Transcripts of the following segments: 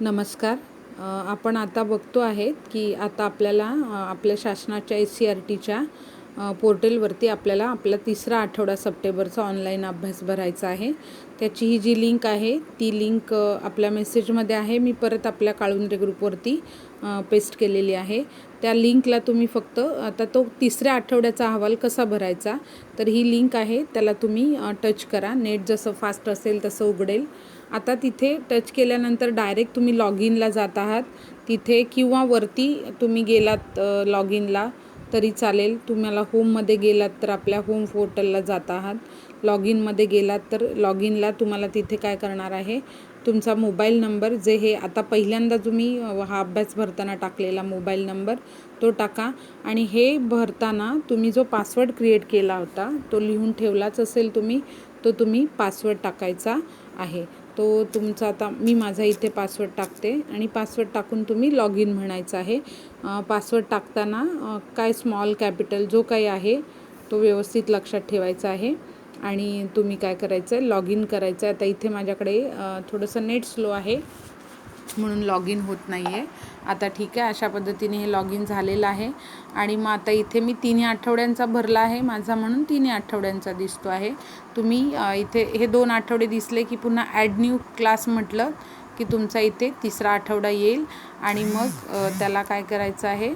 नमस्कार. आपण आता बघतो आहे की आता आपल्याला आपल्या शासनाच्या SCRTच्या पोर्टलवरती आपल्याला आपला तिसरा आठवडा सप्टेंबरचा ऑनलाईन अभ्यास भरायचा आहे. त्याची ही जी लिंक आहे ती लिंक आपल्या मेसेजमध्ये आहे. मी परत आपल्या काळुंद्रे ग्रुपवरती पेस्ट केलेली आहे. त्या लिंकला तुम्ही फक्त आता तो तिसऱ्या आठवड्याचा अहवाल कसा भरायचा, तर ही लिंक आहे त्याला तुम्ही टच करा. नेट जसं फास्ट असेल तसं उघडेल. आता तिथे टच केल्यानंतर डायरेक्ट तुम्ही लॉग इनला जात आहात तिथे, किंवा वरती तुम्ही गेलात लॉग इनला तरी चालेल. तुम्हाला होममध्ये गेलात तर आपल्या होम पोर्टलला जात आहात. लॉग इनमध्ये गेलात तर लॉग इनला तुम्हाला तिथे काय करणार आहे, तुमचा मोबाईल नंबर, जे हे आता पहिल्यांदा तुम्ही हा अभ्यास भरताना टाकलेला मोबाईल नंबर तो टाका. आणि हे भरताना तुम्ही जो पासवर्ड क्रिएट केला होता तो लिहून ठेवलाच असेल तुम्ही, तो तुम्ही पासवर्ड टाकायचा आहे. तो तुमचा, आता मी माझा इथे पासवर्ड टाकते आणि पासवर्ड टाकून तुम्ही लॉग इन म्हणायचं आहे. पासवर्ड टाकताना काय स्मॉल कॅपिटल जो काही आहे तो व्यवस्थित लक्षात ठेवायचा आहे. आणि तुम्ही काय करायचं आहे, लॉग इन करायचं आहे. आता इथे माझ्याकडे थोडंसं नेट स्लो आहे म्हणून लॉग इन होत नाही आहे. आता ठीक आहे, अशा पद्धतीने हे लॉग इन झालेलं आहे. आणि मग आता इथे मी 3 आठवड्यांचा भरला आहे माझा, म्हणून 3 आठवड्यांचा दिसतो आहे. तुम्ही इथे हे 2 आठवडे दिसले की पुन्हा ॲड न्यू क्लास म्हटलं की तुमचा इथे तिसरा आठवडा येईल. आणि मग त्याला काय करायचं आहे,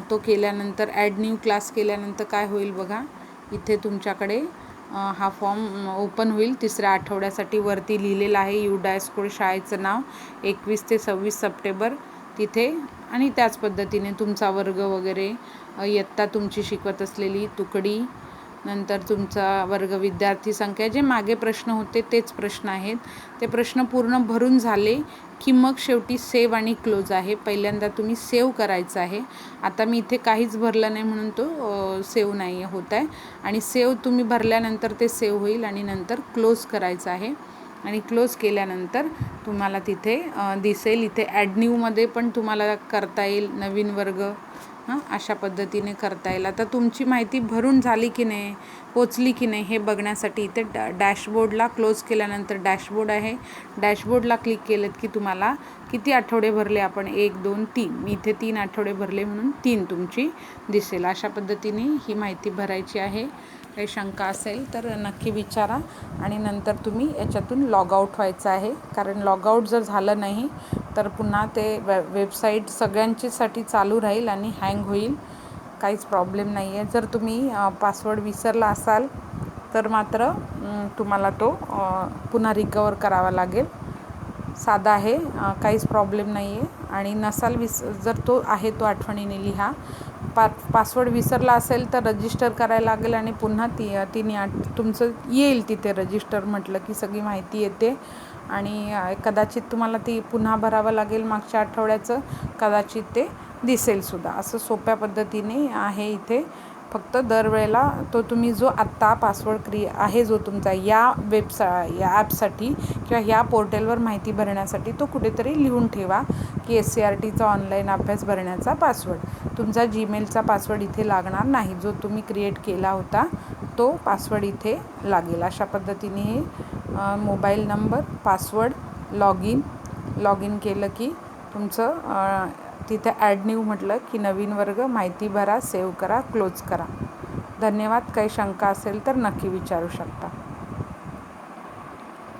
तो केल्यानंतर ॲड न्यू क्लास केल्यानंतर काय होईल बघा, इथे तुमच्याकडे हा फॉर्म ओपन होईल. तिसऱ्या आठवड्यासाठी वरती लिहिलेलं आहे UDASCOR शाळेचं नाव 21 ते 26 सप्टेंबर तिथे. आणि त्याच पद्धतीने तुमचा वर्ग वगैरे, इयत्ता तुमची शिकवत असलेली तुकडी, नंतर तुमचा वर्ग, विद्यार्थी संख्या, जे मागे प्रश्न होते तेच प्रश्न आहेत. ते प्रश्न पूर्ण भरून झाले की मग शेवटी सेव्ह आणि क्लोज आहे. पहिल्यांदा तुम्ही सेव्ह करायचं आहे. आता मी इथे काहीच भरलं नाही म्हणून तो सेव्ह नाही होत आहे. आणि सेव्ह तुम्ही भरल्यानंतर ते सेव्ह होईल आणि नंतर क्लोज करायचं आहे. आणि क्लोज केल्यानंतर तुम्हाला तिथे दिसेल, इथे ॲड न्यूमध्ये पण तुम्हाला करता येईल नवीन वर्ग, अशा पद्धतीने करता येईल. आता तुमची माहिती भरून झाली की नाही, पोचली की नाही हे बघण्यासाठी इथे डॅशबोर्डला क्लोज केल्यानंतर डॅशबोर्ड आहे. डॅशबोर्डला क्लिक केलं की तुम्हाला किती आठवडे भरले आपण, 1 2 3, मी इथे 3 आठवडे भरले म्हणून 3 तुमची दिसेल. अशा पद्धतीने ही माहिती भरायची आहे. काही शंका असेल तर नक्की विचारा. आणि नंतर तुम्ही याच्यातून लॉग आऊट व्हायचं आहे, कारण लॉग आऊट जर झालं नाही तर पुन्हा ते वेबसाईट सगळ्यांच्यासाठी चालू राहील आणि हँग होईल. काहीच प्रॉब्लेम नाही आहे. जर तुम्ही पासवर्ड विसरला असाल तर मात्र तुम्हाला तो पुन्हा रिकवर करावा लागेल. साधा आहे, काहीच प्रॉब्लेम नाही आहे. आणि नसाल जर तो आहे तो आठवणीने लिहा. पासवर्ड विसरला असेल तर रजिस्टर करायला लागेल आणि पुन्हा तुमचं येईल तिथे. रजिस्टर म्हटलं की सगळी माहिती येते. आणि कदाचित तुम्हाला ती पुन्हा भरावं लागेल मागच्या आठवड्याचं, कदाचित ते दिसेलसुद्धा. असं सोप्या पद्धतीने आहे इथे. फक्त दरवेळेला तो तुम्ही जो आत्ता पासवर्ड आहे जो तुमचा या या ॲपसाठी किंवा ह्या पोर्टलवर माहिती भरण्यासाठी, तो कुठेतरी लिहून ठेवा की SCRTचा ऑनलाईन अभ्यास भरण्याचा पासवर्ड. तुमचा जीमेलचा पासवर्ड इथे लागणार नाही. जो तुम्ही क्रिएट केला होता तो पासवर्ड इथे लागेल. अशा पद्धतीने हे mobile number, password, log in केलं की तुमचं तिथे ॲड न्यू म्हटलं की नवीन वर्ग, माहिती भरा, सेव्ह करा, क्लोज करा. धन्यवाद. काही शंका असेल तर नक्की विचारू शकता.